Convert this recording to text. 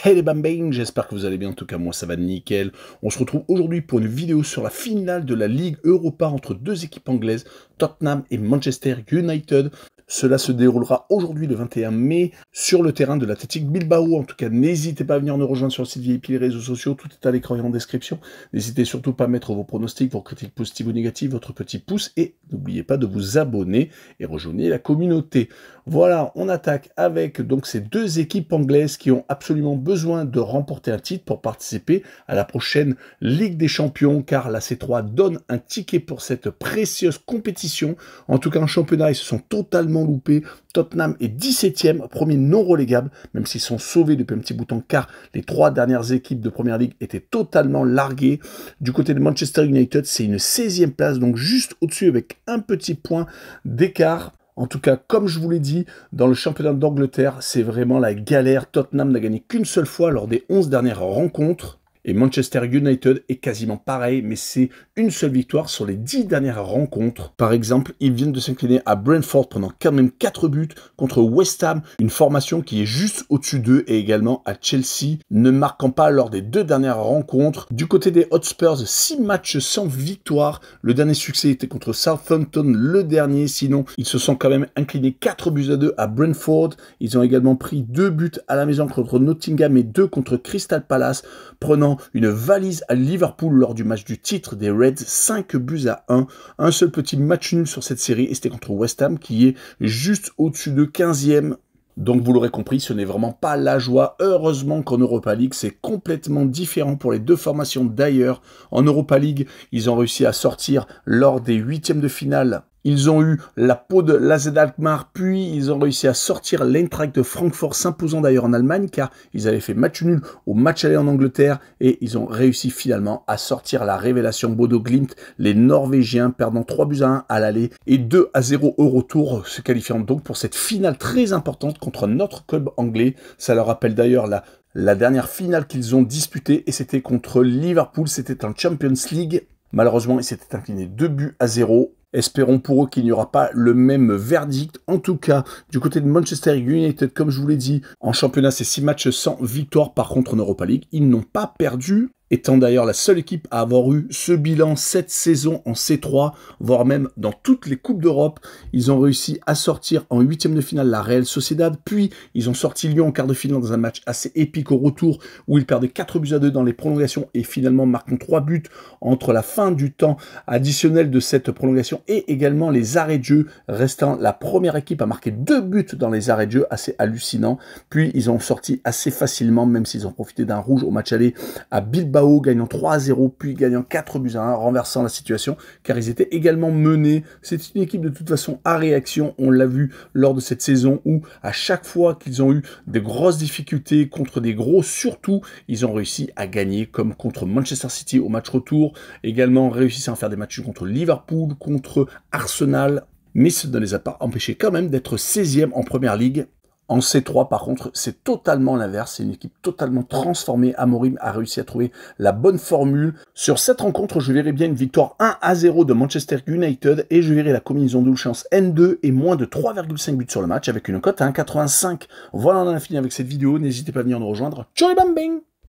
Hey les bambins, j'espère que vous allez bien, en tout cas moi ça va nickel. On se retrouve aujourd'hui pour une vidéo sur la finale de la Ligue Europa entre deux équipes anglaises, Tottenham et Manchester United. Cela se déroulera aujourd'hui le 21 mai sur le terrain de l'Athletic Bilbao. En tout cas, n'hésitez pas à venir nous rejoindre sur le site VIP, les réseaux sociaux, tout est à l'écran et en description. N'hésitez surtout pas à mettre vos pronostics, vos critiques positives ou négatives, votre petit pouce et n'oubliez pas de vous abonner et rejoignez la communauté. Voilà, on attaque avec donc ces deux équipes anglaises qui ont absolument besoin de remporter un titre pour participer à la prochaine Ligue des Champions, car la C3 donne un ticket pour cette précieuse compétition. En tout cas, en championnat, ils se sont totalement loupés. Tottenham est 17e, premier non relégable, même s'ils sont sauvés depuis un petit bout de temps, car les trois dernières équipes de Première Ligue étaient totalement larguées. Du côté de Manchester United, c'est une 16e place, donc juste au-dessus avec un petit point d'écart. En tout cas, comme je vous l'ai dit, dans le championnat d'Angleterre, c'est vraiment la galère. Tottenham n'a gagné qu'une seule fois lors des 11 dernières rencontres. Et Manchester United est quasiment pareil, mais c'est une seule victoire sur les 10 dernières rencontres. Par exemple, ils viennent de s'incliner à Brentford pendant quand même 4 buts contre West Ham, une formation qui est juste au-dessus d'eux, et également à Chelsea, ne marquant pas lors des 2 dernières rencontres. Du côté des Hotspurs, 6 matchs sans victoire. Le dernier succès était contre Southampton, le dernier. Sinon, ils se sont quand même inclinés 4-2 à Brentford. Ils ont également pris 2 buts à la maison contre Nottingham et 2 contre Crystal Palace, prenant une valise à Liverpool lors du match du titre des Reds, 5-1. Un seul petit match nul sur cette série, et c'était contre West Ham qui est juste au-dessus de 15e. Donc vous l'aurez compris, ce n'est vraiment pas la joie. Heureusement qu'en Europa League, c'est complètement différent pour les deux formations d'ailleurs. En Europa League, ils ont réussi à sortir lors des 8e de finale. Ils ont eu la peau de l'AZ Alkmaar, puis ils ont réussi à sortir l'Eintracht de Francfort, s'imposant d'ailleurs en Allemagne, car ils avaient fait match nul au match aller en Angleterre, et ils ont réussi finalement à sortir la révélation Bodo Glimt, les Norvégiens, perdant 3-1 à l'aller et 2-0 au retour, se qualifiant donc pour cette finale très importante contre notre club anglais. Ça leur rappelle d'ailleurs la dernière finale qu'ils ont disputée, et c'était contre Liverpool, c'était en Champions League. Malheureusement, ils s'étaient inclinés 2-0. Espérons pour eux qu'il n'y aura pas le même verdict. En tout cas, du côté de Manchester United, comme je vous l'ai dit, en championnat, c'est 6 matchs sans victoire. Par contre, en Europa League, ils n'ont pas perdu, étant d'ailleurs la seule équipe à avoir eu ce bilan cette saison en C3, voire même dans toutes les Coupes d'Europe. Ils ont réussi à sortir en 8e de finale la Real Sociedad, puis ils ont sorti Lyon en quart de finale dans un match assez épique au retour, où ils perdaient 4-2 dans les prolongations et finalement marquant 3 buts entre la fin du temps additionnel de cette prolongation et également les arrêts de jeu, restant la première équipe à marquer 2 buts dans les arrêts de jeu, assez hallucinant. Puis ils ont sorti assez facilement, même s'ils ont profité d'un rouge au match aller à Bilbao, gagnant 3-0, puis gagnant 4-1, renversant la situation, car ils étaient également menés. C'est une équipe de toute façon à réaction, on l'a vu lors de cette saison, où à chaque fois qu'ils ont eu des grosses difficultés contre des gros, surtout, ils ont réussi à gagner, comme contre Manchester City au match retour, également réussissant à faire des matchs contre Liverpool, contre Arsenal, mais ça ne les a pas empêchés quand même d'être 16e en Première Ligue. En C3, par contre, c'est totalement l'inverse. C'est une équipe totalement transformée. Amorim a réussi à trouver la bonne formule. Sur cette rencontre, je verrai bien une victoire 1-0 de Manchester United et je verrai la combinaison de chance N2 et moins de 3,5 buts sur le match avec une cote à 1,85. Voilà, on en a fini avec cette vidéo. N'hésitez pas à venir nous rejoindre. Ciao les bambins!